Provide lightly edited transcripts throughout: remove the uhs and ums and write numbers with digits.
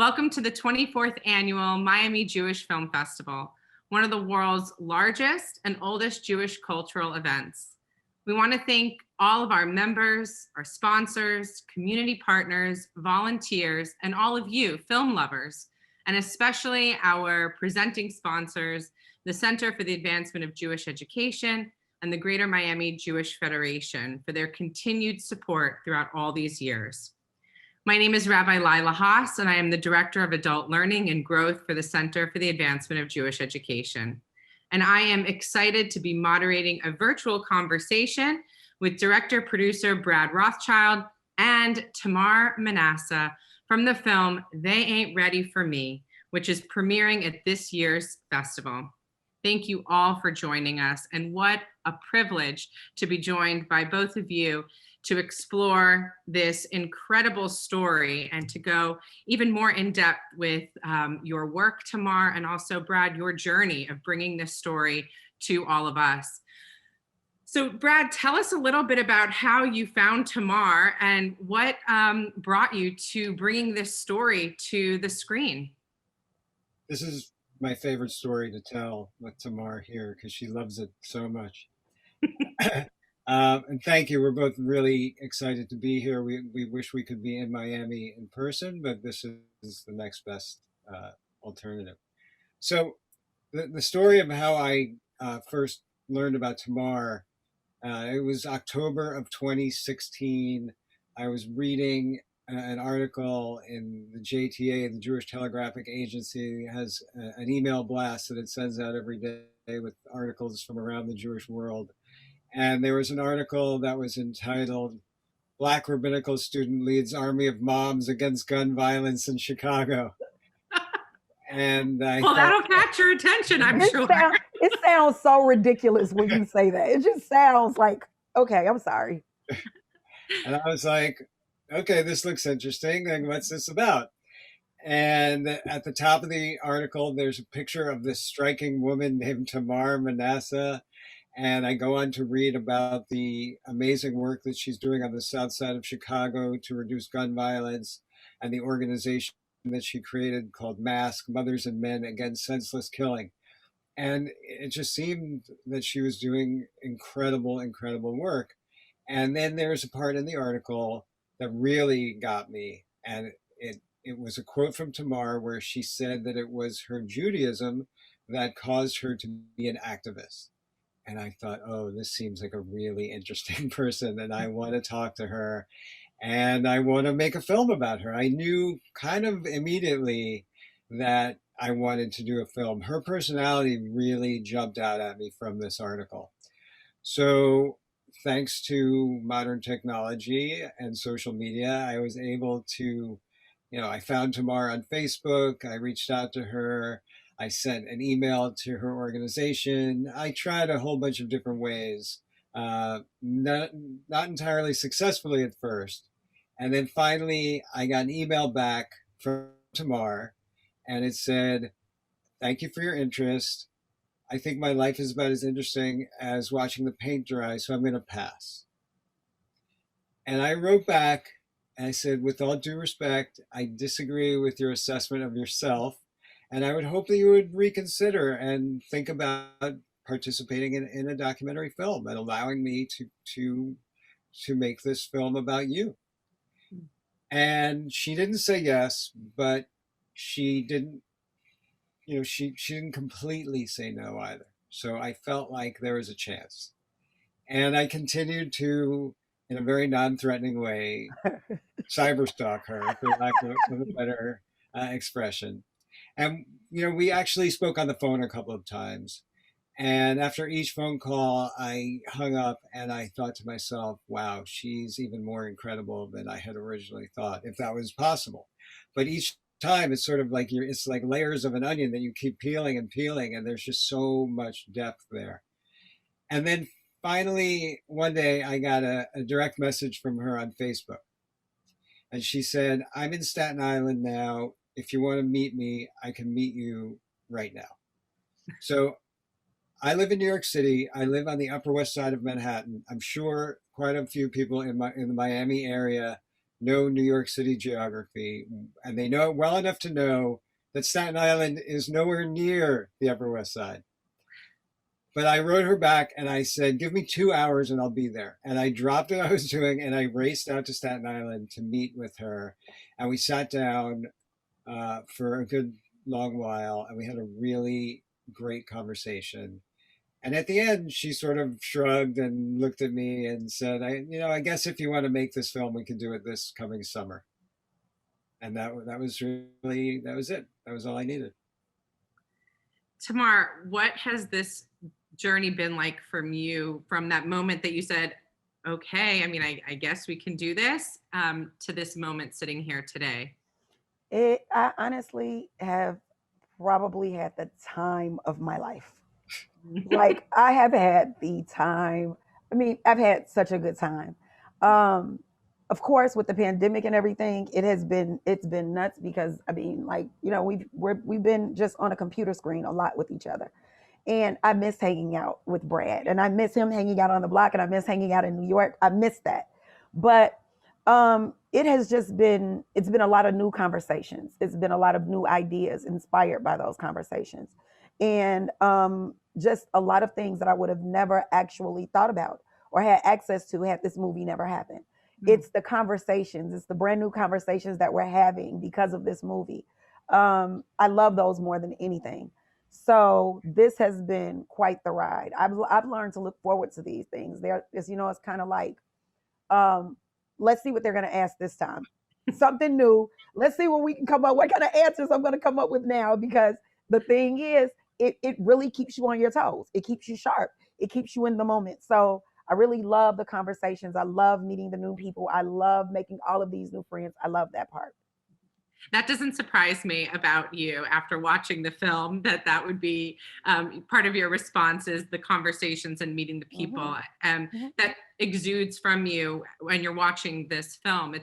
Welcome to the 24th Annual Miami Jewish Film Festival, one of the world's largest and oldest Jewish cultural events. We want to thank all of our members, our sponsors, community partners, volunteers, and all of you, film lovers, and especially our presenting sponsors, the Center for the Advancement of Jewish Education and the Greater Miami Jewish Federation, for their continued support throughout all these years. My name is Rabbi Lila Haas, and I am the Director of Adult Learning and Growth for the Center for the Advancement of Jewish Education. And I am excited to be moderating a virtual conversation with director-producer Brad Rothschild and Tamar Manasseh from the film They Ain't Ready for Me, which is premiering at this year's festival. Thank you all for joining us, and what a privilege to be joined by both of you to explore this incredible story and to go even more in depth with your work, Tamar, and also Brad, your journey of bringing this story to all of us. So Brad, tell us a little bit about how you found Tamar and what brought you to bringing this story to the screen. This is my favorite story to tell with Tamar here because she loves it so much. And thank you. We're both really excited to be here. We wish we could be in Miami in person, but this is the next best alternative. So the story of how I first learned about Tamar, it was October of 2016. I was reading an article in the JTA, the Jewish Telegraphic Agency, has an email blast that it sends out every day with articles from around the Jewish world. And there was an article that was entitled, Black Rabbinical Student Leads Army of Moms Against Gun Violence in Chicago. And I well, that'll catch your attention, I'm sure. It sounds so ridiculous when you say that. It just sounds like, okay, I'm sorry. And I was like, okay, this looks interesting. Like, what's this about? And at the top of the article, there's a picture of this striking woman named Tamar Manasseh. And I go on to read about the amazing work that she's doing on the south side of Chicago to reduce gun violence, and the organization that she created called MASK, Mothers and Men Against Senseless Killing. And it just seemed that she was doing incredible, incredible work. And then there's a part in the article that really got me. And it was a quote from Tamar where she said that it was her Judaism that caused her to be an activist. And I thought, oh, this seems like a really interesting person, and I want to talk to her, and I want to make a film about her. I knew kind of immediately that I wanted to do a film. Her personality really jumped out at me from this article. So thanks to modern technology and social media, I was able to, I found Tamar on Facebook. I reached out to her. I sent an email to her organization. I tried a whole bunch of different ways, not entirely successfully at first. And then finally, I got an email back from Tamar, and it said, "Thank you for your interest. I think my life is about as interesting as watching the paint dry, so I'm going to pass." And I wrote back and I said, "With all due respect, I disagree with your assessment of yourself. And I would hope that you would reconsider and think about participating in a documentary film and allowing me to make this film about you." And she didn't say yes, but she didn't, she didn't completely say no either. So I felt like there was a chance. And I continued to, in a very non-threatening way, cyberstalk her, for lack of a better expression. And, we actually spoke on the phone a couple of times. And after each phone call, I hung up and I thought to myself, wow, she's even more incredible than I had originally thought, if that was possible. But each time it's sort of like it's like layers of an onion that you keep peeling and peeling, and there's just so much depth there. And then finally, one day I got a direct message from her on Facebook. And she said, "I'm in Staten Island now. If you want to meet me, I can meet you right now." So I live in New York City. I live on the Upper West Side of Manhattan. I'm sure quite a few people in the Miami area know New York City geography, and they know it well enough to know that Staten Island is nowhere near the Upper West Side. But I wrote her back and I said, give me 2 hours and I'll be there. And I dropped what I was doing and I raced out to Staten Island to meet with her. And we sat down for a good long while and we had a really great conversation. And at the end, she sort of shrugged and looked at me and said, I guess if you want to make this film, we can do it this coming summer. And that was really, that was it. That was all I needed. Tamar, what has this journey been like from you, from that moment that you said, okay, I mean, I guess we can do this, to this moment sitting here today? I honestly have probably had the time of my life. Like I have had the time. I mean, I've had such a good time. Um, of course, with the pandemic and everything, it's been nuts because I mean, like we've been just on a computer screen a lot with each other, and I miss hanging out with Brad, and I miss him hanging out on the block, and I miss hanging out in New York. I miss that, but it has just been it's been a lot of new conversations. It's been a lot of new ideas inspired by those conversations, and just a lot of things that I would have never actually thought about or had access to had this movie never happened. It's the conversations, it's the brand new conversations that we're having because of this movie. I love those more than anything. So this has been quite the ride. I've learned to look forward to these things. It's kind of like, um, let's see what they're going to ask this time. Something new. Let's see what we can come up. What kind of answers I'm going to come up with now? Because the thing is, it really keeps you on your toes. It keeps you sharp. It keeps you in the moment. So I really love the conversations. I love meeting the new people. I love making all of these new friends. I love that part. That doesn't surprise me about you after watching the film, that would be part of your response is the conversations and meeting the Hmm. people Hmm. that exudes from you when you're watching this film.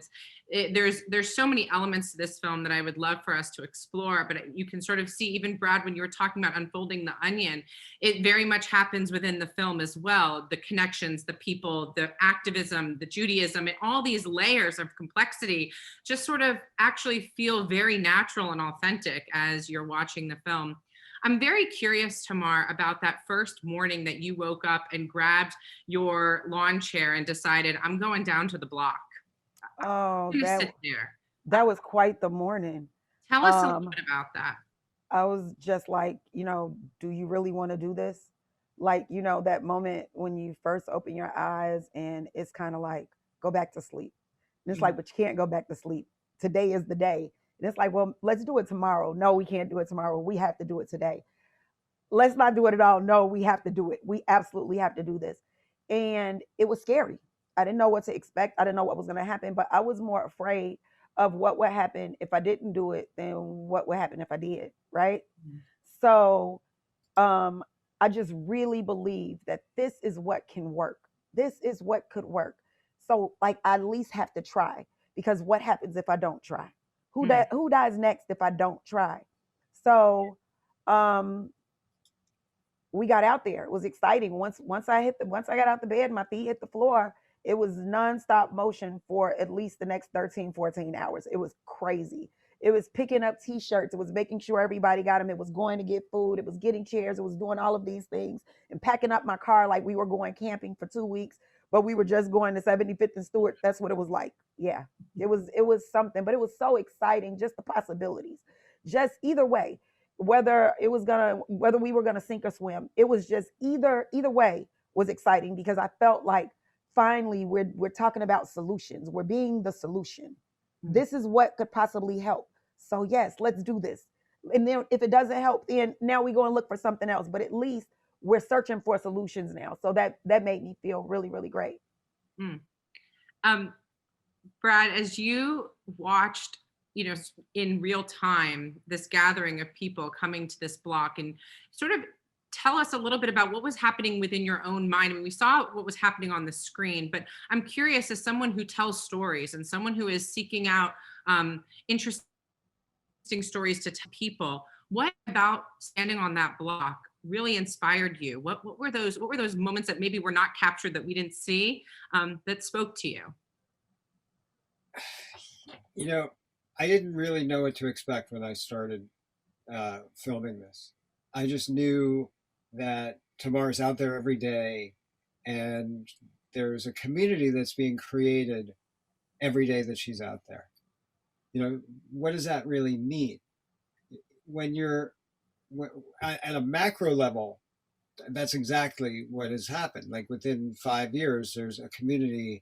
There's so many elements to this film that I would love for us to explore, but you can sort of see, even Brad, when you were talking about unfolding the onion, it very much happens within the film as well. The connections, the people, the activism, the Judaism, and all these layers of complexity just sort of actually feel very natural and authentic as you're watching the film. I'm very curious, Tamar, about that first morning that you woke up and grabbed your lawn chair and decided, I'm going down to the block. Oh, I'm going to sit there. that was quite the morning. Tell us a little Um, bit about that. I was just like, do you really want to do this? Like, that moment when you first open your eyes and it's kind of like, go back to sleep. And it's like, Mhm. but you can't go back to sleep. Today is the day. And it's like, well, let's do it tomorrow. No, we can't do it tomorrow. We have to do it today. Let's not do it at all. No, we have to do it. We absolutely have to do this. And it was scary. I didn't know what to expect. I didn't know what was going to happen, but I was more afraid of what would happen if I didn't do it than what would happen if I did. Right. So um, I just really believe that this is what can work. This is what could work. So like I at least have to try because what happens if I don't try? Mm. Who dies next if I don't try? So um we got out there. It was exciting. Once I got out the bed, my feet hit the floor. It was nonstop motion for at least the next 13, 14 hours. It was crazy. It was picking up t-shirts. It was making sure everybody got them. It was going to get food. It was getting chairs. It was doing all of these things and packing up my car like we were going camping for 2 weeks, but we were just going to 75th and Stewart. That's what it was like. Yeah, it was something, but it was so exciting. Just the possibilities. Just either way, whether we were gonna sink or swim. It was just either way was exciting because I felt like finally we're talking about solutions. We're being the solution. Mm. This is what could possibly help. So yes, let's do this. And then if it doesn't help, then now we go and look for something else. But at least we're searching for solutions now. So that made me feel really, really great. Mm. Um, Brad, as you watched, in real time, this gathering of people coming to this block, and sort of tell us a little bit about what was happening within your own mind. I mean, we saw what was happening on the screen, but I'm curious, as someone who tells stories and someone who is seeking out interesting stories to tell people, what about standing on that block really inspired you? What were those moments that maybe were not captured, that we didn't see, that spoke to you? You know, I didn't really know what to expect when I started filming this. I just knew that Tamar's out there every day, and there's a community that's being created every day that she's out there. You know, what does that really mean? When you're at a macro level, that's exactly what has happened. Like within 5 years, there's a community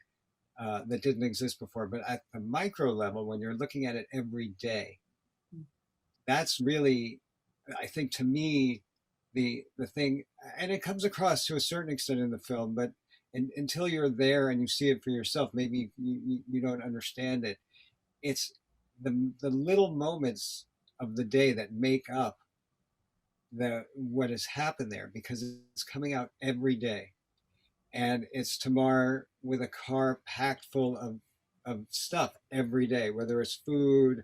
that didn't exist before. But at the micro level, when you're looking at it every day, that's really, I think, to me, the thing. And it comes across to a certain extent in the film, but until you're there and you see it for yourself, maybe you don't understand it. It's the little moments of the day that make up the what has happened there, because it's coming out every day, and it's Tamar with a car packed full of stuff every day, whether it's food,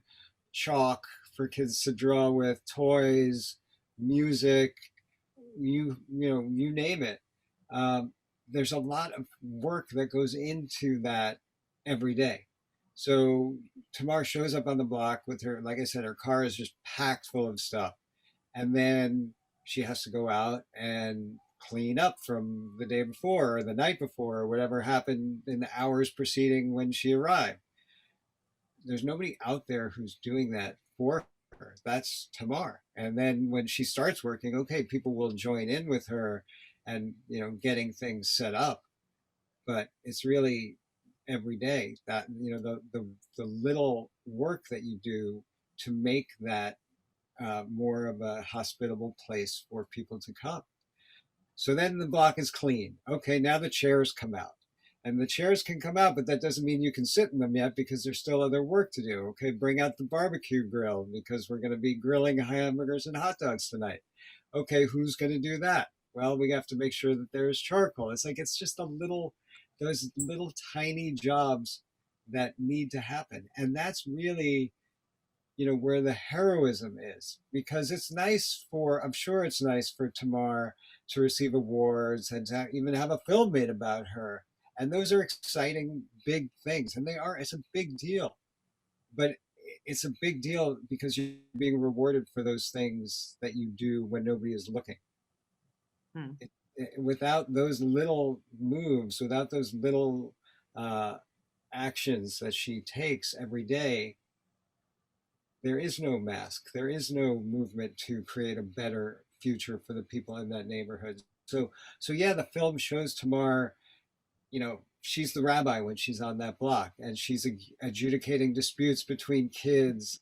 chalk for kids to draw with, toys, music, you name it. Um, there's a lot of work that goes into that every day. So Tamar shows up on the block with her, like I said, her car is just packed full of stuff, and then she has to go out and clean up from the day before or the night before or whatever happened in the hours preceding when she arrived. There's nobody out there who's doing that for her. That's Tamar. And then when she starts working, okay, people will join in with her and getting things set up. But it's really every day that the little work that you do to make that more of a hospitable place for people to come. So then the block is clean. Okay, now the chairs come out. And the chairs can come out, but that doesn't mean you can sit in them yet because there's still other work to do. Okay, bring out the barbecue grill because we're going to be grilling hamburgers and hot dogs tonight. Okay, who's going to do that? Well, we have to make sure that there's charcoal. It's just those little tiny jobs that need to happen. And that's really where the heroism is, because I'm sure it's nice for Tamar to receive awards and to even have a film made about her. And those are exciting, big things. And it's a big deal. But it's a big deal because you're being rewarded for those things that you do when nobody is looking. Hmm. Without those little moves, without those little actions that she takes every day, there is no mask. There is no movement to create a better future for the people in that neighborhood. So yeah, the film shows Tamar, she's the rabbi when she's on that block, and she's adjudicating disputes between kids,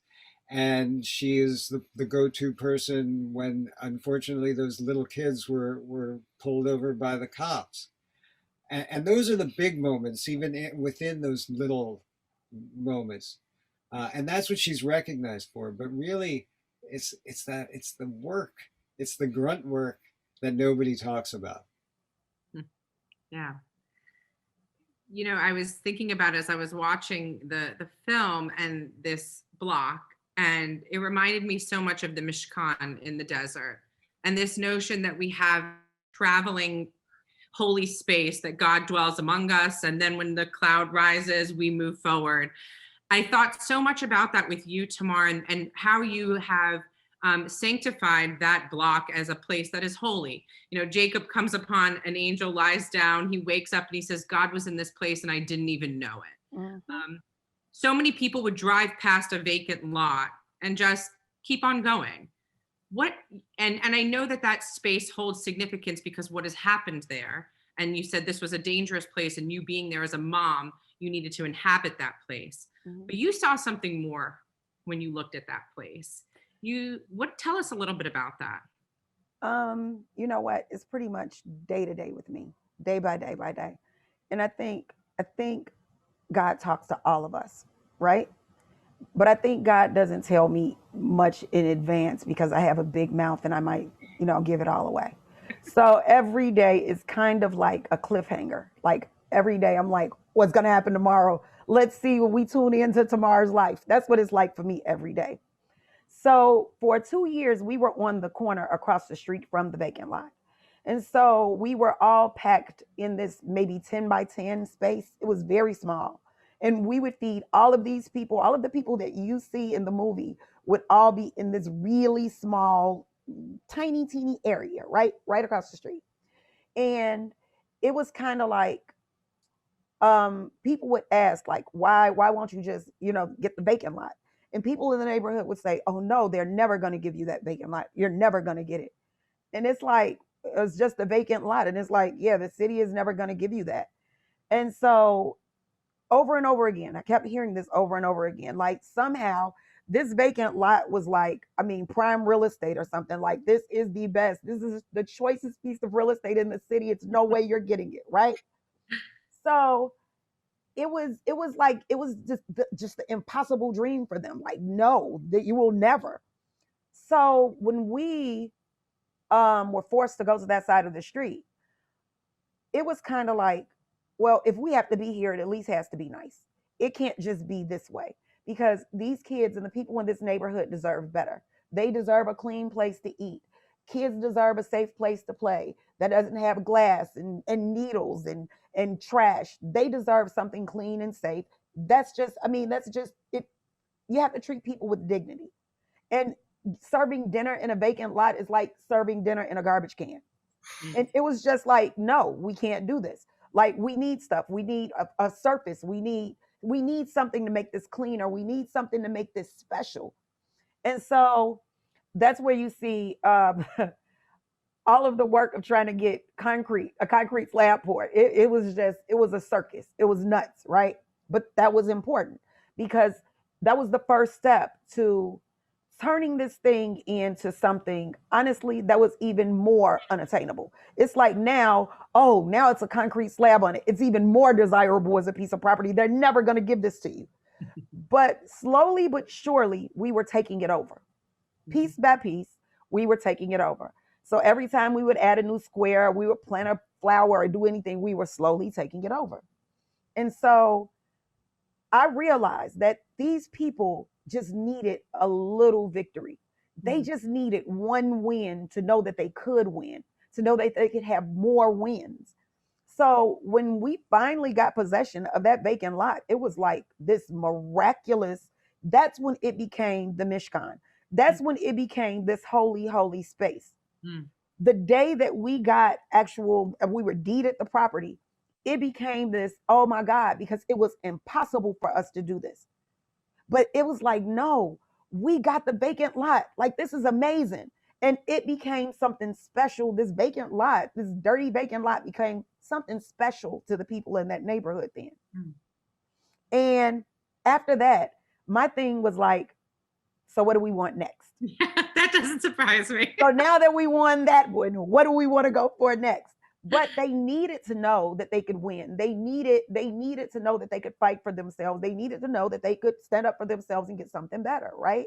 and she is the go-to person when, unfortunately, those little kids were pulled over by the cops. And those are the big moments, even within those little moments. And that's what she's recognized for. But really, it's the work, it's the grunt work that nobody talks about. Yeah. I was thinking about as I was watching the film and this block, and it reminded me so much of the Mishkan in the desert, and this notion that we have traveling holy space, that God dwells among us, and then when the cloud rises, we move forward. I thought so much about that with you, Tamar, and how you have sanctified that block as a place that is holy. Jacob comes upon an angel, lies down, he wakes up and he says, God was in this place and I didn't even know it. Mm-hmm. So many people would drive past a vacant lot and just keep on going. And I know that space holds significance because what has happened there. And you said this was a dangerous place, and you being there as a mom, you needed to inhabit that place. Mm-hmm. But you saw something more when you looked at that place. Tell us a little bit about that. You know what? It's pretty much day to day with me, day by day by day. And I think God talks to all of us, right? But I think God doesn't tell me much in advance because I have a big mouth and I might, give it all away. So every day is kind of like a cliffhanger. Like every day I'm like, what's going to happen tomorrow? Let's see when we tune into Tamar's life. That's what it's like for me every day. So for 2 years, we were on the corner across the street from the vacant lot. And so we were all packed in this maybe 10 by 10 space. It was very small. And we would feed all of these people, all of the people that you see in the movie would all be in this really small, tiny, teeny area, right across the street. And it was kind of like people would ask like, why won't you just, get the vacant lot? And people in the neighborhood would say, oh no, they're never going to give you that vacant lot. You're never going to get it. And it's like, it's just a vacant lot. And it's like, yeah, the city is never going to give you that. And so over and over again, I kept hearing this over and over again. Like somehow this vacant lot was like, I mean, prime real estate or something. Like this is the best. This is the choicest piece of real estate in the city. It's no way you're getting it, right? So it was like it was just the impossible dream for them. Like, no, that you will never. So when we were forced to go to that side of the street, it was kind of like, well, if we have to be here, it at least has to be nice. It can't just be this way because these kids and the people in this neighborhood deserve better. They deserve a clean place to eat. Kids deserve a safe place to play that doesn't have glass and needles and trash. They deserve something clean and safe. That's just it. You have to treat people with dignity. And serving dinner in a vacant lot is like serving dinner in a garbage can. And it was just like, no, we can't do this. Like we need stuff. We need a surface. We need something to make this cleaner. We need something to make this special. And so that's where you see all of the work of trying to get a concrete slab poured. It was a circus. It was nuts, right? But that was important because that was the first step to turning this thing into something, honestly, that was even more unattainable. It's like now, oh, now it's a concrete slab on it. It's even more desirable as a piece of property. They're never going to give this to you. But slowly but surely, we were taking it over. Piece by piece, we were taking it over. So every time we would add a new square, we would plant a flower or do anything, we were slowly taking it over. And so I realized that these people just needed a little victory. They just needed one win to know that they could win, to know that they could have more wins. So when we finally got possession of that vacant lot, it was like this miraculous. That's when it became the Mishkan. That's when it became this holy, holy space. Mm. The day that we were deeded the property, it became this, oh my God, because it was impossible for us to do this. But it was like, no, we got the vacant lot. Like, this is amazing. And it became something special. This vacant lot, this dirty vacant lot became something special to the people in that neighborhood then. Mm. And after that, my thing was like, so what do we want next? That doesn't surprise me. So now that we won that one, what do we want to go for next? But they needed to know that they could win. They needed to know that they could fight for themselves. They needed to know that they could stand up for themselves and get something better, right?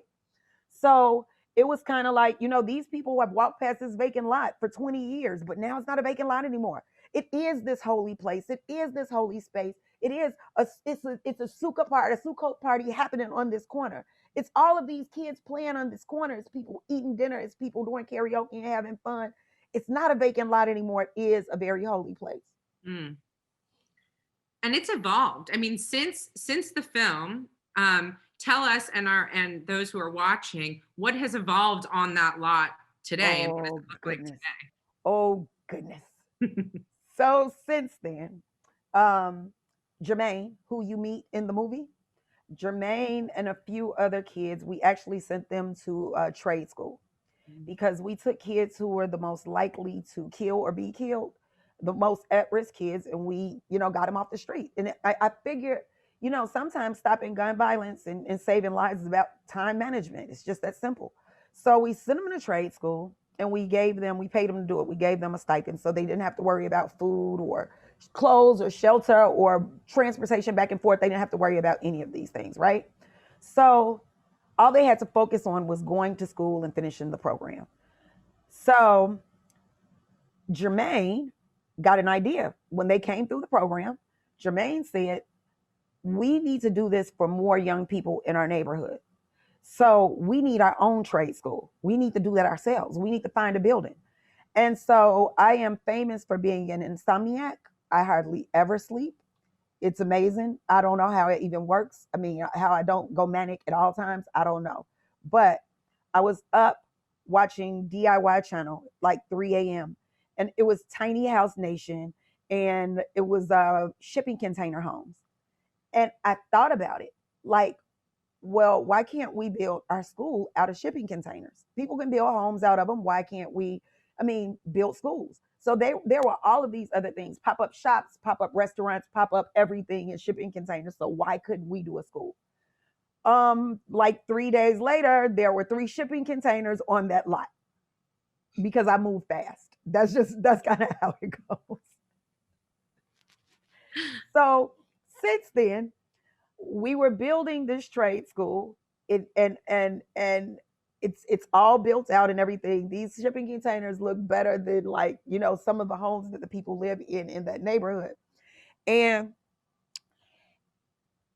So it was kind of like, these people have walked past this vacant lot for 20 years, but now it's not a vacant lot anymore. It is this holy place. It is this holy space. It's a Sukkot party happening on this corner. It's all of these kids playing on this corner. It's people eating dinner. It's people doing karaoke and having fun. It's not a vacant lot anymore. It is a very holy place. Mm. And it's evolved. I mean, since the film, tell us and those who are watching, what has evolved on that lot today, and what does it look like today? Oh goodness. So since then, Jermaine, who you meet in the movie, Jermaine and a few other kids, we actually sent them to trade school because we took kids who were the most likely to kill or be killed, the most at-risk kids, and we, got them off the street. And I figured, sometimes stopping gun violence and saving lives is about time management. It's just that simple. So we sent them to trade school and we paid them to do it. We gave them a stipend so they didn't have to worry about food or clothes or shelter or transportation back and forth. They didn't have to worry about any of these things, right? So all they had to focus on was going to school and finishing the program. So Jermaine got an idea. When they came through the program, Jermaine said, we need to do this for more young people in our neighborhood. So we need our own trade school. We need to do that ourselves. We need to find a building. And so I am famous for being an insomniac. I hardly ever sleep. It's amazing. I don't know how it even works. I mean, how I don't go manic at all times, I don't know. But I was up watching DIY channel like 3 a.m. and it was Tiny House Nation and it was shipping container homes. And I thought about it like, well, why can't we build our school out of shipping containers? People can build homes out of them. Why can't we, I mean, build schools? So there were all of these other things, pop-up shops, pop-up restaurants, pop-up everything in shipping containers. So why couldn't we do a school? Like 3 days later, there were 3 shipping containers on that lot because I moved fast. That's kind of how it goes. So since then, we were building this trade school. And it's all built out and everything. These shipping containers look better than, like, some of the homes that the people live in that neighborhood. And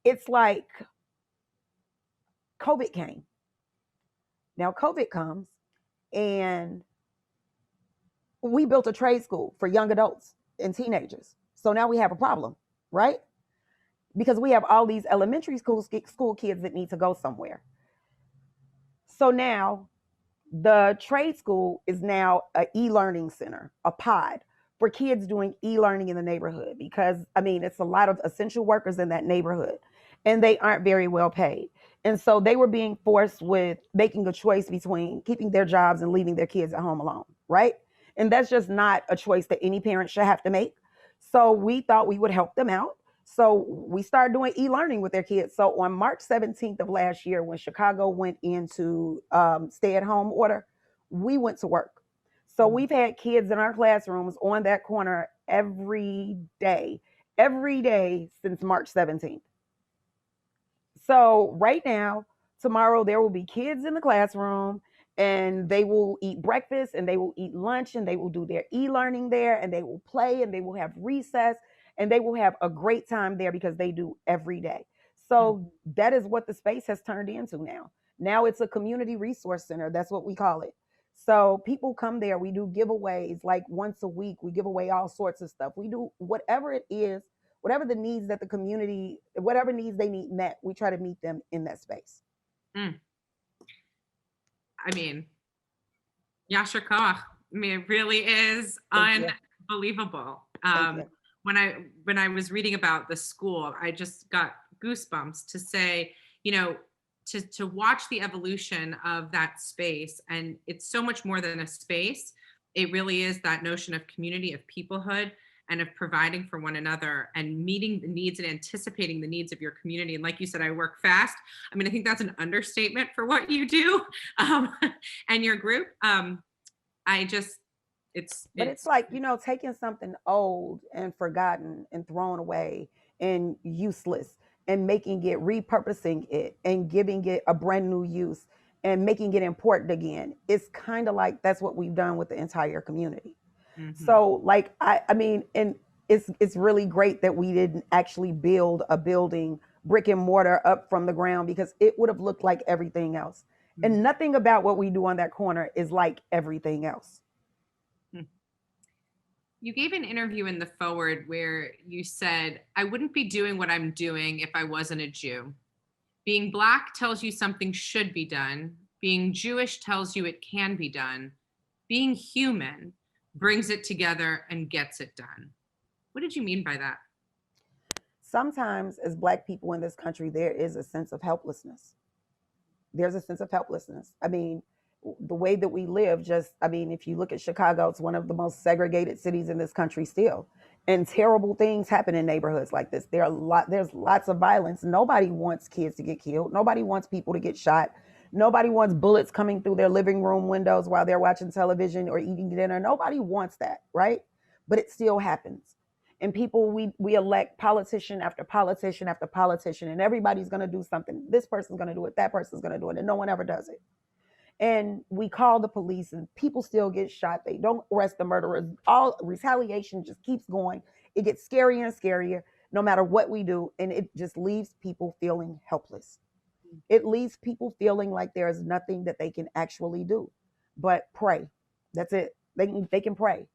it's like COVID came. Now COVID comes and we built a trade school for young adults and teenagers. So now we have a problem, right? Because we have all these elementary school kids that need to go somewhere. So now the trade school is now an e-learning center, a pod for kids doing e-learning in the neighborhood, because I mean, it's a lot of essential workers in that neighborhood and they aren't very well paid. And so they were being forced with making a choice between keeping their jobs and leaving their kids at home alone, right? And that's just not a choice that any parent should have to make. So we thought we would help them out. So we started doing e-learning with their kids. So on March 17th of last year, when Chicago went into stay-at-home order, we went to work. So we've had kids in our classrooms on that corner every day since March 17th. So right now, tomorrow, there will be kids in the classroom and they will eat breakfast and they will eat lunch and they will do their e-learning there and they will play and they will have recess and they will have a great time there because they do every day. So that is what the space has turned into now. Now it's a community resource center. That's what we call it. So people come there. We do giveaways like once a week. We give away all sorts of stuff. We do whatever it is, whatever the needs that the community, whatever needs they need met, we try to meet them in that space. I mean, Yasher Koach. I mean, it really is unbelievable. When I was reading about the school, I just got goosebumps to say, to watch the evolution of that space. And it's so much more than a space. It really is that notion of community, of peoplehood, and of providing for one another and meeting the needs and anticipating the needs of your community. And like you said, I work fast. I mean, I think that's an understatement for what you do and your group. It's like, taking something old and forgotten and thrown away and useless and making it, repurposing it and giving it a brand new use and making it important again. It's kind of like that's what we've done with the entire community. Mm-hmm. So like, I mean, and it's really great that we didn't actually build a building brick and mortar up from the ground, because it would have looked like everything else. Mm-hmm. And nothing about what we do on that corner is like everything else. You gave an interview in the Forward where you said, I wouldn't be doing what I'm doing if I wasn't a Jew. Being Black tells you something should be done. Being Jewish tells you it can be done. Being human brings it together and gets it done. What did you mean by that? Sometimes as Black people in this country, there is a sense of helplessness. There's a sense of helplessness. I mean, the way that we live, if you look at Chicago, it's one of the most segregated cities in this country still. And terrible things happen in neighborhoods like this. There's lots of violence. Nobody wants kids to get killed. Nobody wants people to get shot. Nobody wants bullets coming through their living room windows while they're watching television or eating dinner. Nobody wants that, right? But it still happens. And people, we elect politician after politician after politician, and everybody's going to do something. This person's going to do it. That person's going to do it. And no one ever does it. And we call the police and people still get shot. They don't arrest the murderers. All retaliation just keeps going. It gets scarier and scarier no matter what we do. And it just leaves people feeling helpless. It leaves people feeling like there is nothing that they can actually do but pray. That's it. They can pray.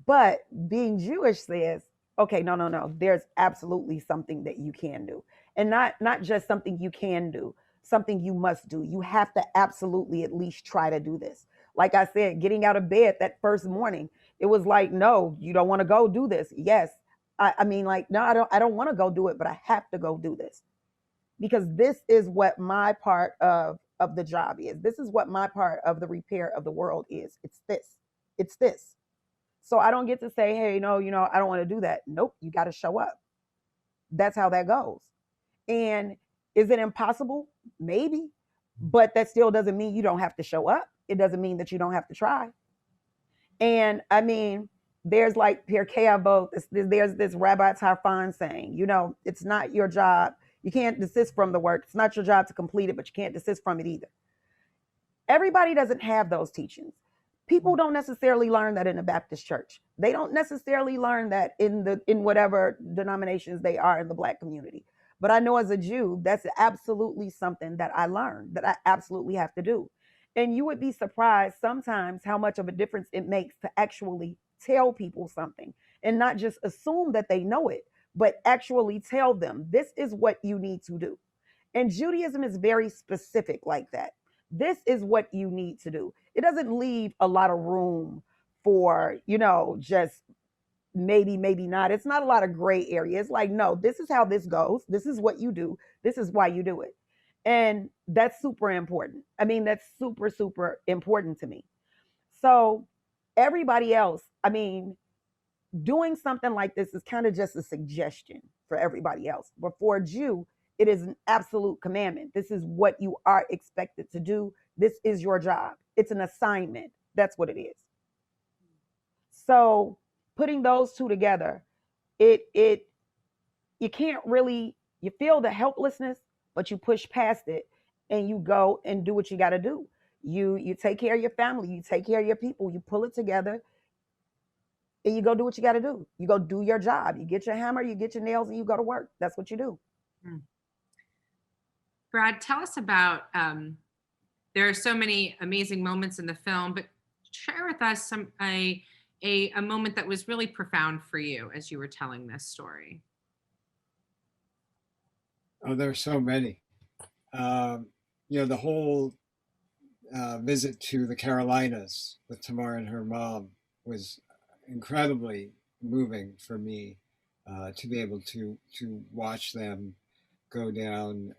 But being Jewish says, okay, no, no, no. There's absolutely something that you can do. And not just something you can do, something you must do. You have to absolutely at least try to do this. Like I said, getting out of bed that first morning, it was like, no, you don't want to go do this. Yes. I mean, like, no, I don't want to go do it, but I have to go do this because this is what my part of the job is. This is what my part of the repair of the world is. It's this. It's this. So I don't get to say, hey, no, I don't want to do that. Nope, you got to show up. That's how that goes. And is it impossible? Maybe. But that still doesn't mean you don't have to show up. It doesn't mean that you don't have to try. And I mean, there's like Pirkei Avot, there's this Rabbi Tarfon saying, it's not your job. You can't desist from the work. It's not your job to complete it, but you can't desist from it either. Everybody doesn't have those teachings. People don't necessarily learn that in a Baptist church. They don't necessarily learn that in whatever denominations they are in the Black community. But I know as a Jew, that's absolutely something that I learned that I absolutely have to do. And you would be surprised sometimes how much of a difference it makes to actually tell people something and not just assume that they know it, but actually tell them this is what you need to do. And Judaism is very specific like that. This is what you need to do. It doesn't leave a lot of room for, just maybe, maybe not. It's not a lot of gray areas. Like, no, this is how this goes. This is what you do. This is why you do it. And that's super important. I mean, that's super, super important to me. So, everybody else, I mean, doing something like this is kind of just a suggestion for everybody else. But for a Jew, it is an absolute commandment. This is what you are expected to do. This is your job. It's an assignment. That's what it is. So putting those two together, it you can't really, you feel the helplessness, but you push past it and you go and do what you got to do. You take care of your family, you take care of your people, you pull it together, and you go do what you got to do. You go do your job. You get your hammer, you get your nails, and you go to work. That's what you do. Brad, tell us about, there are so many amazing moments in the film, but share with us a moment that was really profound for you as you were telling this story. Oh, there are so many. The whole visit to the Carolinas with Tamar and her mom was incredibly moving for me, to be able to watch them go down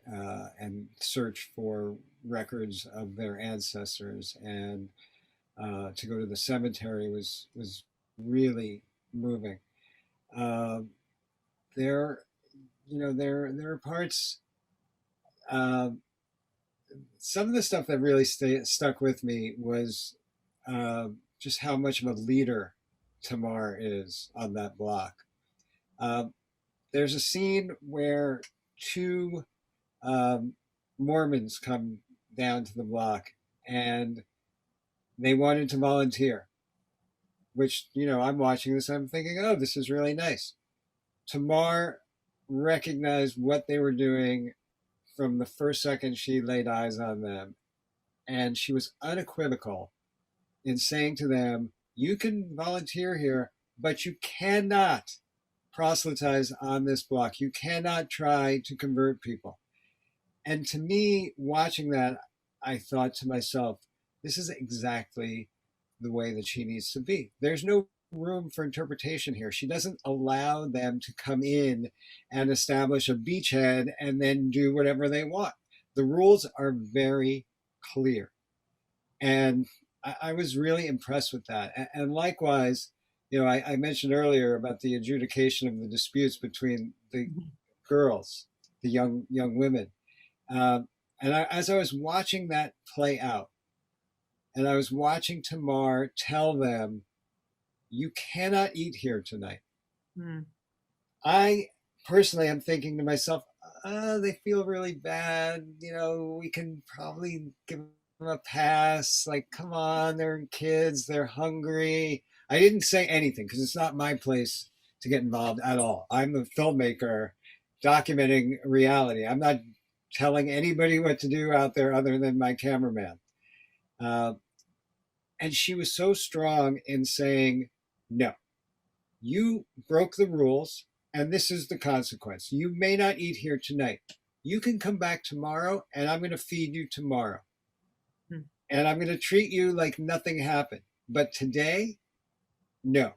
and search for records of their ancestors, and to go to the cemetery was really moving. There, there are parts. Some of the stuff that really stuck with me was just how much of a leader Tamar is on that block. There's a scene where two Mormons come down to the block and they wanted to volunteer, which, I'm watching this, I'm thinking, oh, this is really nice. Tamar recognized what they were doing from the first second she laid eyes on them. And she was unequivocal in saying to them, you can volunteer here, but you cannot proselytize on this block. You cannot try to convert people. And to me, watching that, I thought to myself, this is exactly the way that she needs to be. There's no room for interpretation here. She doesn't allow them to come in and establish a beachhead and then do whatever they want. The rules are very clear. And I was really impressed with that. And likewise, I mentioned earlier about the adjudication of the disputes between the girls, the young women. As I was watching that play out, and I was watching Tamar tell them, you cannot eat here tonight. I personally am thinking to myself, they feel really bad. We can probably give them a pass. Like, come on, they're kids, they're hungry. I didn't say anything because it's not my place to get involved at all. I'm a filmmaker documenting reality. I'm not telling anybody what to do out there other than my cameraman. And she was so strong in saying, no, You broke the rules, and this is the consequence. You may not eat here tonight. You can come back tomorrow, and I'm going to feed you tomorrow. Hmm. And I'm going to treat you like nothing happened. But today, no.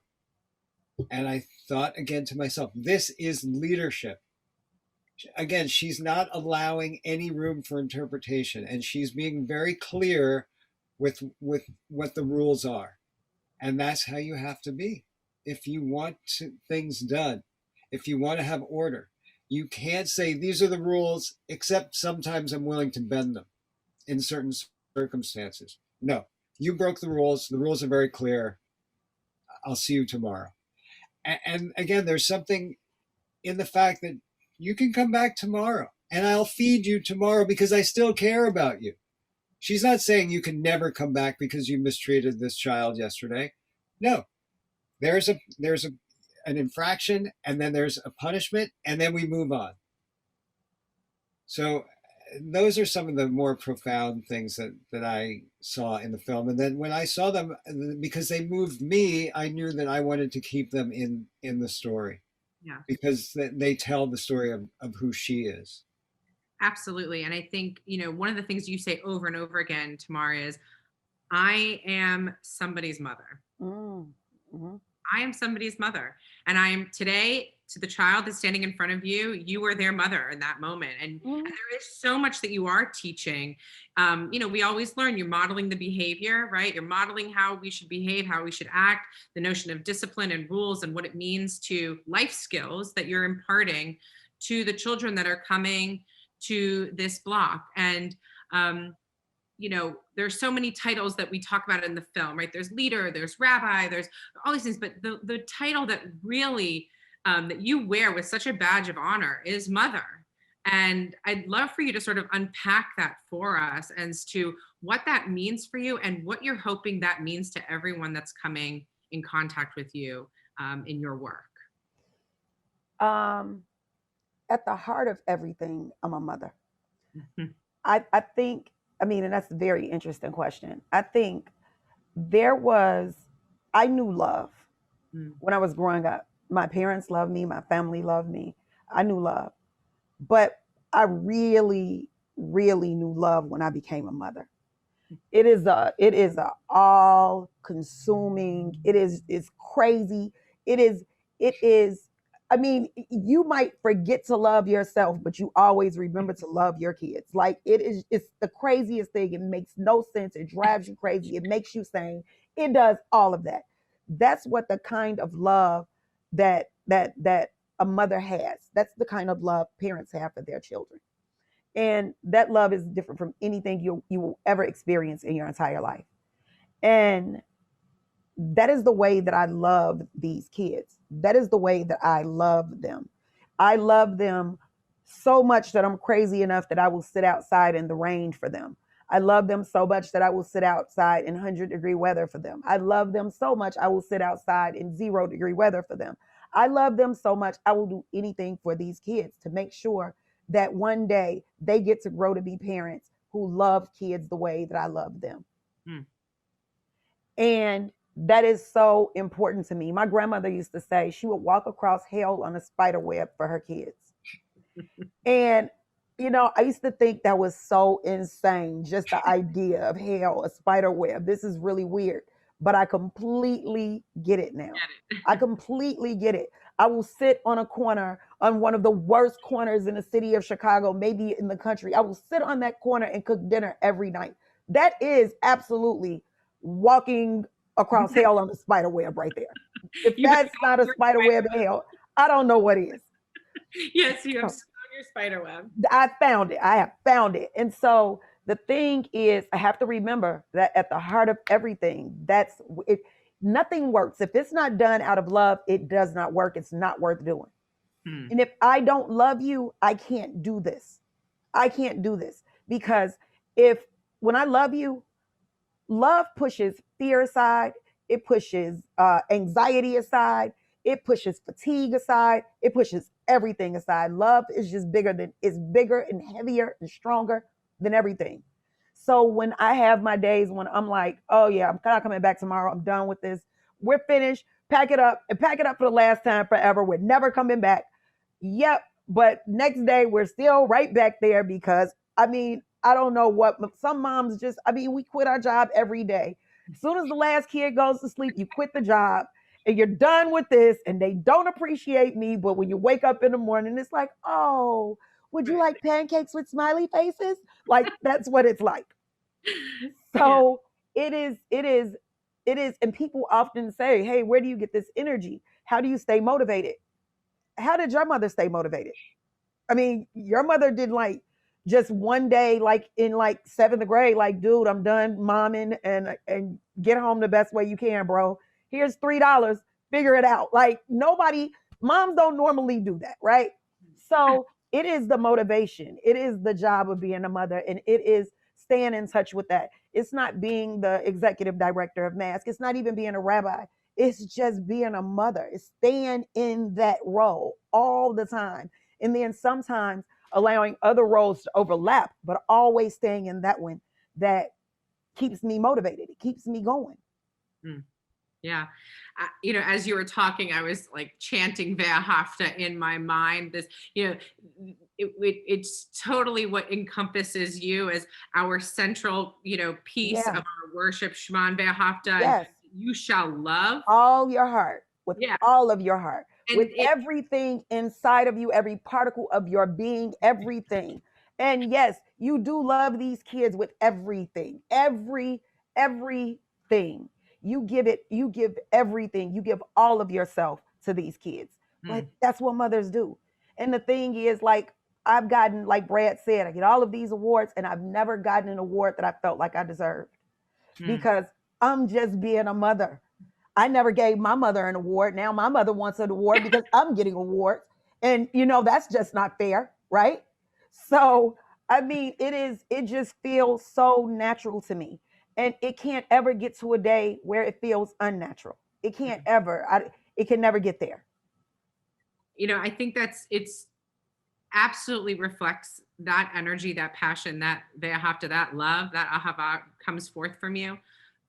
And I thought again to myself, this is leadership. Again, she's not allowing any room for interpretation, and she's being very clear with what the rules are. And that's how you have to be. If you want things done, if you want to have order, you can't say these are the rules, except sometimes I'm willing to bend them in certain circumstances. No, you broke the rules. The rules are very clear. I'll see you tomorrow. And again, there's something in the fact that you can come back tomorrow and I'll feed you tomorrow because I still care about you. She's not saying you can never come back because you mistreated this child yesterday. No, there's an infraction, and then there's a punishment, and then we move on. So those are some of the more profound things that I saw in the film. And then when I saw them, because they moved me, I knew that I wanted to keep them in the story. Yeah. Because they tell the story of who she is. Absolutely. And I think, one of the things you say over and over again, Tamara, is I am somebody's mother. Mm-hmm. I am somebody's mother. And I am today, to the child that's standing in front of you, you were their mother in that moment. And there is so much that you are teaching. We always learn you're modeling the behavior, right? You're modeling how we should behave, how we should act, the notion of discipline and rules and what it means to life skills that you're imparting to the children that are coming to this block. And, there's so many titles that we talk about in the film, right? There's leader, there's rabbi, there's all these things, but the title that really, that you wear with such a badge of honor is mother. And I'd love for you to sort of unpack that for us as to what that means for you and what you're hoping that means to everyone that's coming in contact with you in your work. At the heart of everything, I'm a mother. I think, and that's a very interesting question. I think I knew love when I was growing up. My parents loved me. My family loved me. I knew love. But I really, really knew love when I became a mother. It is a all consuming. It's crazy. It is, you might forget to love yourself, but you always remember to love your kids. Like it's the craziest thing. It makes no sense. It drives you crazy. It makes you sane. It does all of that. That's what the kind of love that a mother has. That's the kind of love parents have for their children. And that love is different from anything you will ever experience in your entire life. And that is the way that I love these kids. That is the way that I love them. I love them so much that I'm crazy enough that I will sit outside in the rain for them. I love them so much that I will sit outside in 100-degree weather for them. I love them so much I will sit outside in 0-degree weather for them. I love them so much I will do anything for these kids to make sure that one day they get to grow to be parents who love kids the way that I love them. And that is so important to me. My grandmother used to say she would walk across hell on a spider web for her kids. And, I used to think that was so insane, just the idea of hell, a spider web. This is really weird, but I completely get it now. I completely get it. I will sit on a corner, on one of the worst corners in the city of Chicago, maybe in the country. I will sit on that corner and cook dinner every night. That is absolutely walking across hell on a spider web right there. If that's not a spider web in hell, I don't know what is. Yes, you have your spider web. I found it. I have found it. And so the thing is, I have to remember that at the heart of everything, that's it. Nothing works. If it's not done out of love, it does not work. It's not worth doing. And if I don't love you, I can't do this. I can't do this because when I love you, love pushes fear aside. It pushes anxiety aside. It pushes fatigue aside. It pushes everything aside. Love is just bigger and heavier and stronger than everything. So when I have my days when I'm like, oh yeah, I'm not coming back tomorrow. I'm done with this. We're finished. pack it up and pack it up for the last time forever. We're never coming back. Yep. But next day we're still right back there because I mean, I don't know what some moms just, I mean, we quit our job every day. As soon as the last kid goes to sleep, you quit the job and you're done with this and they don't appreciate me. But when you wake up in the morning, it's like, oh, would you like pancakes with smiley faces? Like that's what it's like. Yeah. So it is, and people often say, hey, where do you get this energy? How do you stay motivated? How did your mother stay motivated? I mean, your mother did like just one day, like in like seventh grade, like, dude, I'm done momming and get home the best way you can, bro. Here's $3. Figure it out. Like nobody, moms don't normally do that, right? So it is the motivation. It is the job of being a mother, and it is staying in touch with that. It's not being the executive director of mask. It's not even being a rabbi. It's just being a mother. It's staying in that role all the time. And then sometimes allowing other roles to overlap, but always staying in that one that keeps me motivated. It keeps me going. Mm. Yeah. As you were talking, I was like chanting Wehrhafte in my mind. This, it's totally what encompasses you as our central, piece of Yeah. our worship, Shema Wehrhafte, and Yes. you shall love. All your heart, with Yeah. all of your heart, And with everything inside of you, every particle of your being, everything. And yes, you do love these kids with everything, everything. You give everything, you give all of yourself to these kids. But Mm, that's what mothers do. And the thing is, like, I've gotten, like Brad said, I get all of these awards, and I've never gotten an award that I felt like I deserved mm. because I'm just being a mother. I never gave my mother an award. Now my mother wants an award because I'm getting awards. And that's just not fair, right? So, I mean, it just feels so natural to me. And it can't ever get to a day where it feels unnatural. It can't ever. It can never get there. I think it's absolutely reflects that energy, that passion, that Wehrhafte, that love, that ahava comes forth from you.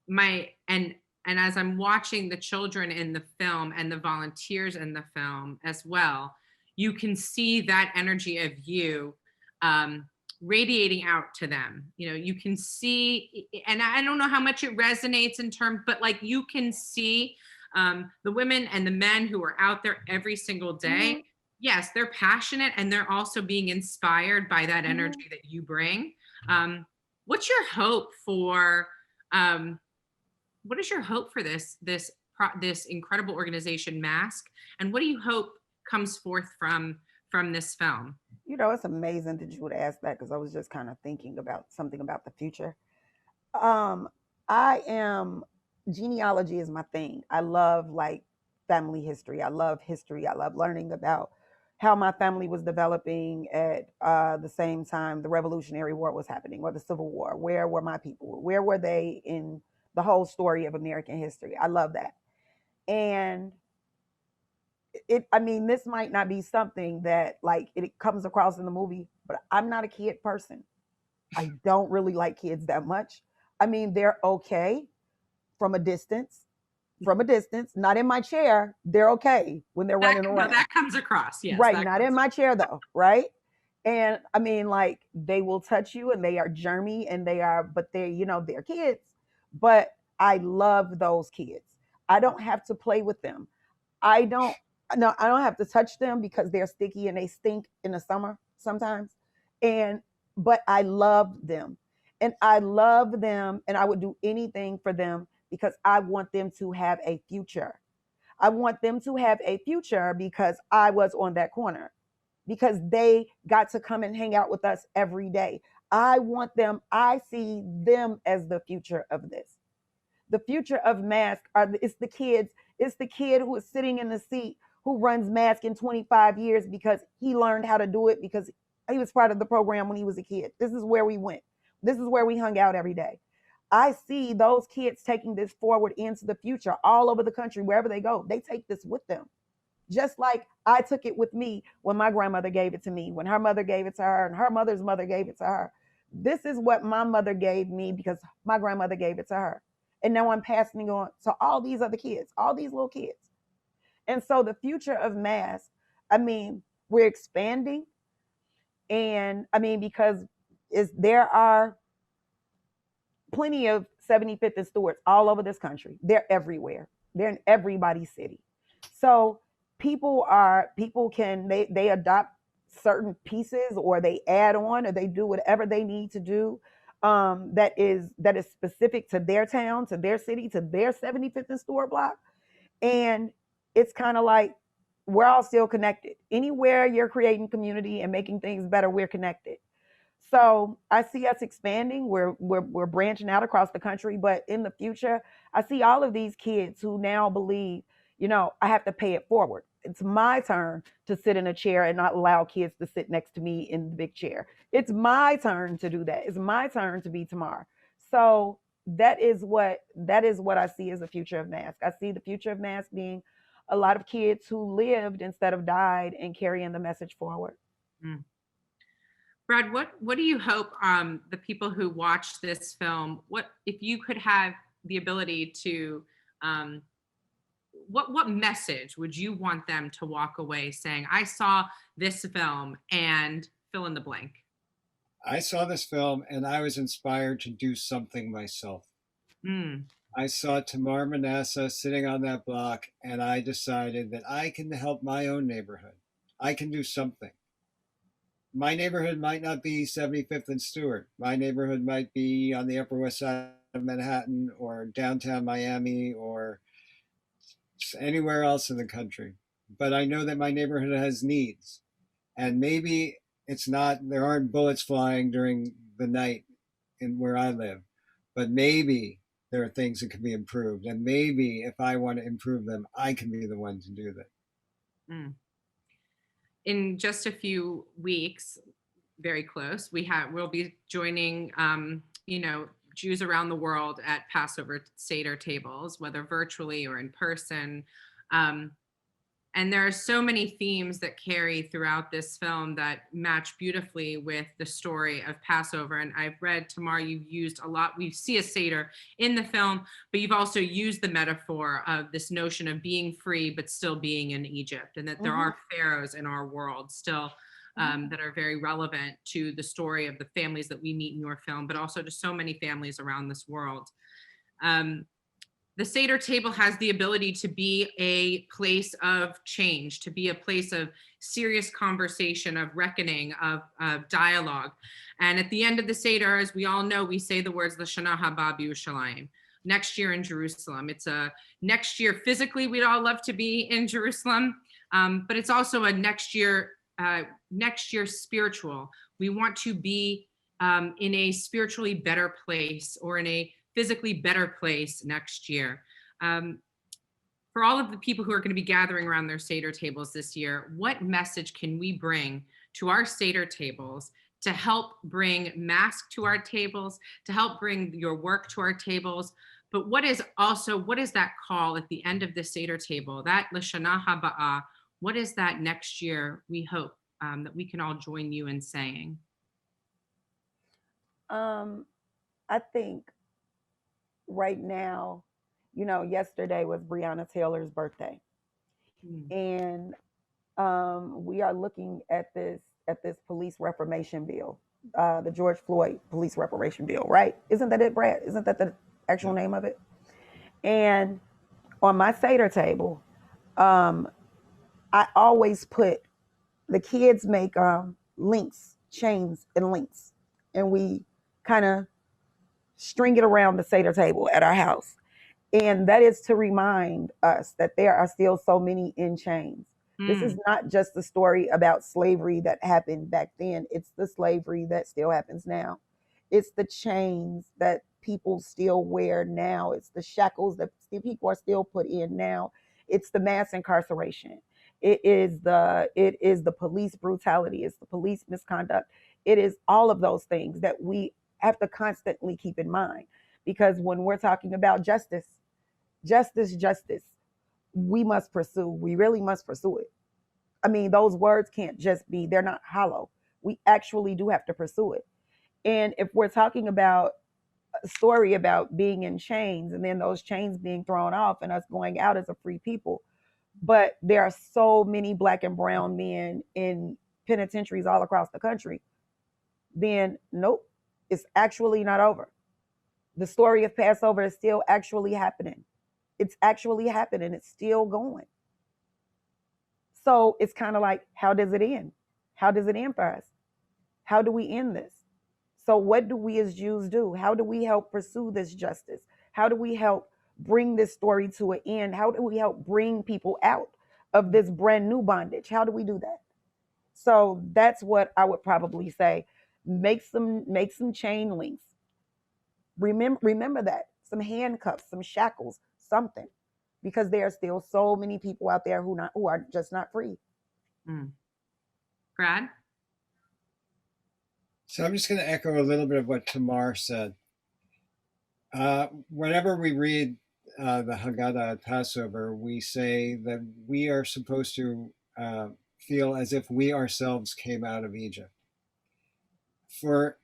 My and as I'm watching the children in the film and the volunteers in the film as well, you can see that energy of you um, radiating out to them. You can see, and I don't know how much it resonates in terms, but like you can see the women and the men who are out there every single day. Mhm, Yes, they're passionate and they're also being inspired by that mhm. energy that you bring. Um, what's your hope for? Um, what is your hope for this incredible organization, Mask, and what do you hope comes forth from this film? It's amazing that you would ask that because I was just kind of thinking about something about the future. Um, I am genealogy is my thing. I love like family history. I love history. I love learning about how my family was developing at the same time the Revolutionary War was happening or the Civil War. Where were my people? Where were they in the whole story of American history? I love that. And I mean, this might not be something that like it comes across in the movie, but I'm not a kid person. I don't really like kids that much. I mean, they're okay from a distance. From a distance, not in my chair, they're okay when they're That running no, around. that comes across. Yes, Right, that not in comes. my chair though, right? And I mean, like they will touch you and they are germy and but they're kids. But I love those kids. I don't have to play with them. I don't no, I don't have to touch them because they're sticky and they stink in the summer sometimes. And but I love them. And I love them and I would do anything for them because I want them to have a future. I want them to have a future because I was on that corner because they got to come and hang out with us every day. I see them as the future of this. The future of mask it's the kids. It's the kid who is sitting in the seat who runs mask in 25 years because he learned how to do it because he was part of the program when he was a kid. This is where we went. This is where we hung out every day. I see those kids taking this forward into the future all over the country, wherever they go. They take this with them. Just like I took it with me when my grandmother gave it to me, when her mother gave it to her, and her mother's mother gave it to her. This is what my mother gave me because my grandmother gave it to her. And now I'm passing it on to all these other kids, all these little kids. And so the future of masks, I mean, we're expanding. And I mean, because there are plenty of 75th and Stewarts all over this country. They're everywhere. They're in everybody's city. So people can they adopt certain pieces, or they add on, or they do whatever they need to do, that is specific to their town, to their city, to their 75th and Stewart block. And it's kind of like we're all still connected. Anywhere you're creating community and making things better, we're connected. So I see us expanding. We're branching out across the country, but in the future, I see all of these kids who now believe, I have to pay it forward. It's my turn to sit in a chair and not allow kids to sit next to me in the big chair. It's my turn to do that. It's my turn to be Tamar. So that is what I see as the future of mask. I see the future of mask being a lot of kids who lived instead of died and carrying the message forward. Mm. Brad, what do you hope the people who watch this film, what if you could have the ability to, what message would you want them to walk away saying, I saw this film and fill in the blank? I saw this film and I was inspired to do something myself. Mm. I saw Tamar Manasseh sitting on that block, and I decided that I can help my own neighborhood. I can do something. My neighborhood might not be 75th and Stewart. My neighborhood might be on the Upper West Side of Manhattan or downtown Miami or anywhere else in the country. But I know that my neighborhood has needs. And maybe there aren't bullets flying during the night in where I live, but maybe there are things that can be improved. And maybe if I want to improve them, I can be the one to do that. Mm. In just a few weeks, very close, we'll be joining, Jews around the world at Passover Seder tables, whether virtually or in person. And there are so many themes that carry throughout this film that match beautifully with the story of Passover. And I've read, Tamar, you've used a lot. We see a Seder in the film, but you've also used the metaphor of this notion of being free, but still being in Egypt, and that there are pharaohs in our world still that are very relevant to the story of the families that we meet in your film, but also to so many families around this world. The Seder table has the ability to be a place of change, to be a place of serious conversation, of reckoning, of dialogue. And at the end of the Seder, as we all know, we say the words L'Shana Haba B'Yerushalayim, next year in Jerusalem. It's a next year physically, we'd all love to be in Jerusalem, but it's also a next year spiritual. We want to be in a spiritually better place, or in a physically better place next year. For all of the people who are going to be gathering around their Seder tables this year, what message can we bring to our Seder tables to help bring mask to our tables, to help bring your work to our tables? But what is that call at the end of the Seder table, that L'Shana Haba'ah? What is that next year we hope that we can all join you in saying? I think right now, yesterday was Breonna Taylor's birthday. And we are looking at this police reformation bill, the George Floyd police reparation bill, right? Isn't that it, Brad? Isn't that the actual name of it? And on my Seder table, I always put, the kids make links, chains and links, and we kind of string it around the Seder table at our house. And that is to remind us that there are still so many in chains. This is not just the story about slavery that happened back then. It's the slavery that still happens now. It's the chains that people still wear now. It's the shackles that people are still put in now. It's the mass incarceration. It is the police brutality. It's the police misconduct. It is all of those things that we have to constantly keep in mind. Because when we're talking about justice, we really must pursue it. I mean, those words can't just be, they're not hollow. We actually do have to pursue it. And if we're talking about a story about being in chains and then those chains being thrown off and us going out as a free people, But there are so many black and brown men in penitentiaries all across the country. Then nope, it's actually not over. The story of Passover is still actually happening. It's actually happening. It's still going. So it's kind of like, how does it end? How does it end for us? How do we end this? So, what do we as Jews do? How do we help pursue this justice? How do we help bring this story to an end? How do we help bring people out of this brand new bondage? How do we do that? So that's what I would probably say. Make some chain links. Remember that. Some handcuffs, some shackles, something. Because there are still so many people out there who are just not free. Mm. Brad? So I'm just going to echo a little bit of what Tamar said. Whenever we read the Haggadah at Passover, we say that we are supposed to feel as if we ourselves came out of Egypt. For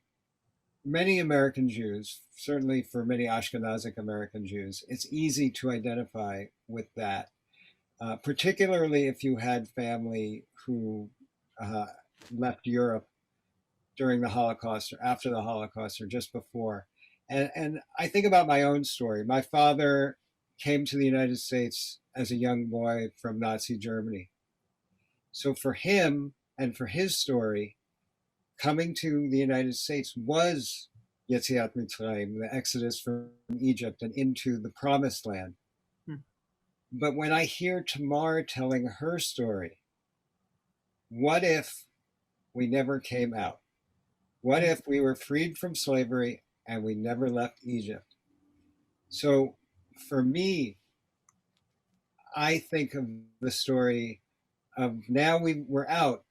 many American Jews, certainly for many Ashkenazic American Jews, it's easy to identify with that, particularly if you had family who left Europe during the Holocaust or after the Holocaust or just before. And I think about my own story. My father came to the United States as a young boy from Nazi Germany. So for him and for his story, coming to the United States was Yetziat Mitzrayim, the exodus from Egypt and into the promised land. Hmm. But when I hear Tamar telling her story, what if we never came out? What if we were freed from slavery and we never left Egypt? So for me, I think of the story of now we're out,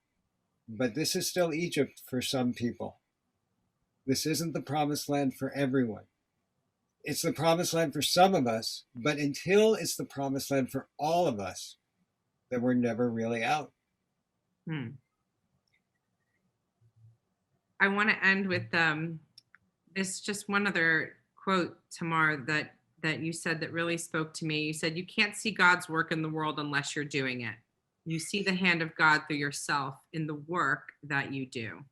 but this is still Egypt for some people. This isn't the promised land for everyone. It's the promised land for some of us, but until it's the promised land for all of us, then we're never really out. Hmm. I want to end with this just one other quote, Tamar, that you said that really spoke to me. You said, "You can't see God's work in the world unless you're doing it. You see the hand of God through yourself in the work that you do."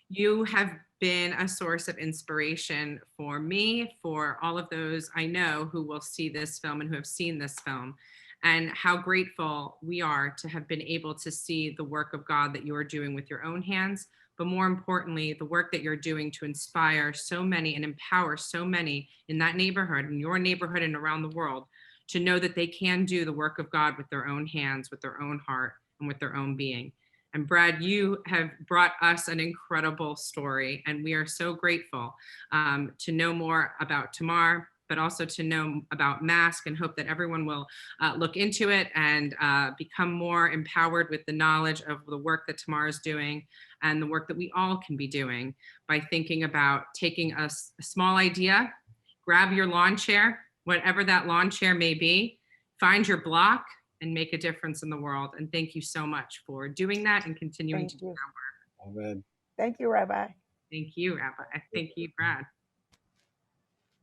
You have been a source of inspiration for me, for all of those I know who will see this film and who have seen this film, and how grateful we are to have been able to see the work of God that you are doing with your own hands, but more importantly, the work that you're doing to inspire so many and empower so many in that neighborhood, in your neighborhood, and around the world to know that they can do the work of God with their own hands, with their own heart, and with their own being. And Brad, you have brought us an incredible story, and we are so grateful to know more about Tamar, but also to know about Mask, and hope that everyone will look into it and become more empowered with the knowledge of the work that Tamar is doing and the work that we all can be doing by thinking about taking a small idea, grab your lawn chair, whatever that lawn chair may be, find your block, and make a difference in the world. And thank you so much for doing that and continuing to do that work. Amen. Thank you, Rabbi. Thank you, Rabbi. Thank you, Brad.